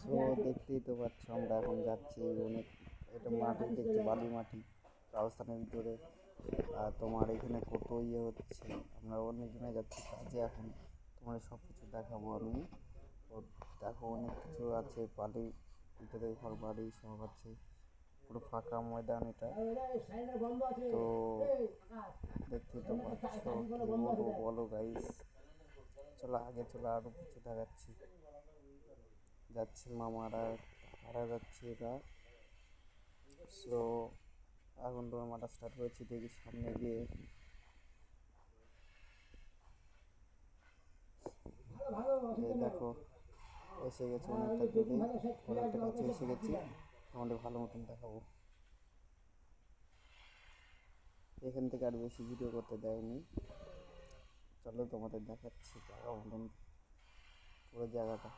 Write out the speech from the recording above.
So দেখতেই তো পাচ্ছ আমরা এখন যাচ্ছি অনেক, এটা মাটি দেখছি, বালি মাটি রাজস্থানের ভিতরে। আর তোমার এখানে কত ইয়ে হচ্ছে, আমরা অনেক দিনে যাচ্ছি কাজে। এখন তোমার সব কিছু দেখাবো আমি। ও দেখো অনেক কিছু আছে, বালির ভিতরে ঘর বাড়ি সব আছে, পুরো ফাঁকা ময়দান এটা। তো দেখতেই তো পাচ্ছ, কি বলবো বলো গাইস। চলো আগে চলো, আরো কিছু দেখাচ্ছি। যাচ্ছে মামারা, কারা যাচ্ছে এরা। সো এখন তোমার মাঠা স্টার্ট করেছি, দেখি সামনে গিয়ে। এই দেখো এসে গেছে অনেকটা দূরে, অনেকটা কাছে এসে গেছি। আমাদের ভালো মতন দেখাবো। এখান থেকে আর বেশি ভিডিও করতে দেয়নি। চলো তোমাদের দেখাচ্ছি জায়গা মতন, পুরো জায়গাটা।